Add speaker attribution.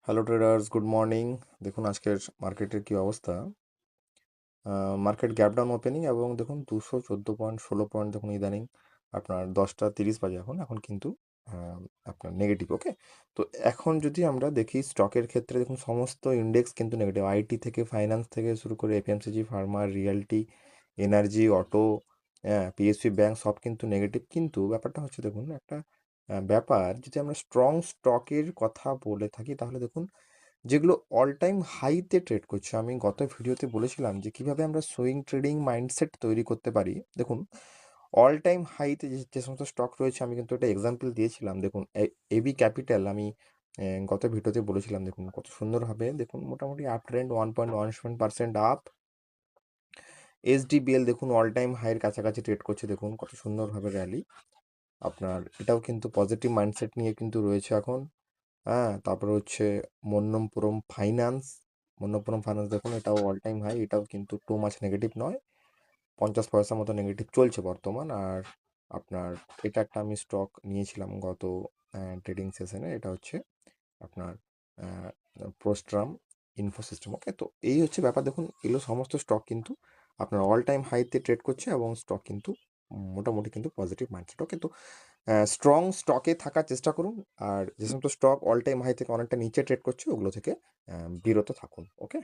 Speaker 1: Hello traders, good morning. দেখুন আজকের মার্কেটের কি অবস্থা। মার্কেট গ্যাপ ডাউন ওপেনিং এবং দেখুন 214 পয়েন্ট 16 পয়েন্ট দেখুন ইদানিং আপনার 10টা 30 বাজে এখন এখন কিন্তু আপনার নেগেটিভ। ওকে, তো এখন যদি আমরা দেখি স্টকের ক্ষেত্রে দেখুন সমস্ত ইন্ডেক্স কিন্তু নেগেটিভ। আইটি থেকে ফাইন্যান্স থেকে শুরু করে FMCG, Pharma, realty, energy, auto, PSP bank সব কিন্তু নেগেটিভ। কিন্তু ব্যাপারটা হচ্ছে দেখুন একটা ব্যাপার, যদি আমরা স্ট্রং স্টকের কথা বলে থাকি তাহলে দেখুন যেগুলো অল টাইম হাইতে ট্রেড করছে। আমি গত ভিডিওতে বলেছিলাম যে কিভাবে আমরা সুইং ট্রেডিং মাইন্ডসেট তৈরি করতে পারি। দেখুন অল টাইম হাইতে যে যে সমস্ত স্টক রয়েছে আমি কিন্তু একটা এক্সাম্পল দিয়েছিলাম। দেখুন এবি ক্যাপিটাল আমি গত ভিডিওতে বলেছিলাম, দেখুন কত সুন্দরভাবে দেখুন মোটামুটি আপ ট্রেন্ড 1.17% আপ। এসডিবিএল দেখুন অল টাইম হাইয়ের কাছাকাছি ট্রেড করছে, দেখুন কত সুন্দরভাবে র্যালি। আপনার এটাও কিন্তু পজিটিভ মাইন্ডসেট নিয়ে কিন্তু রয়েছে এখন। তারপরে হচ্ছে মন্নমপুরম ফাইন্যান্স। মন্নপুরম ফাইন্যান্স দেখুন এটাও অল টাইম হাই, এটাও কিন্তু টু মাছ নেগেটিভ নয়, 50 পয়সা মতো নেগেটিভ চলছে বর্তমান। আর আপনার এটা একটা আমি স্টক নিয়েছিলাম গত ট্রেডিং সেশনে, এটা হচ্ছে আপনার প্রোস্ট্রাম ইনফোসিস্টেম। ওকে, তো এই হচ্ছে ব্যাপার। দেখুন এগুলো সমস্ত স্টক কিন্তু আপনার অল টাইম হাইতে ট্রেড করছে এবং স্টক কিন্তু মোটামুটি কিন্তু পজিটিভ মাইন্ডসেট। ওকে, তো স্ট্রং স্টকে থাকার চেষ্টা করুন। আর যে সমস্ত স্টক অল টাইম হাই থেকে অনেকটা নিচে ট্রেড করছে ওগুলো থেকে বিরত থাকুন। ওকে।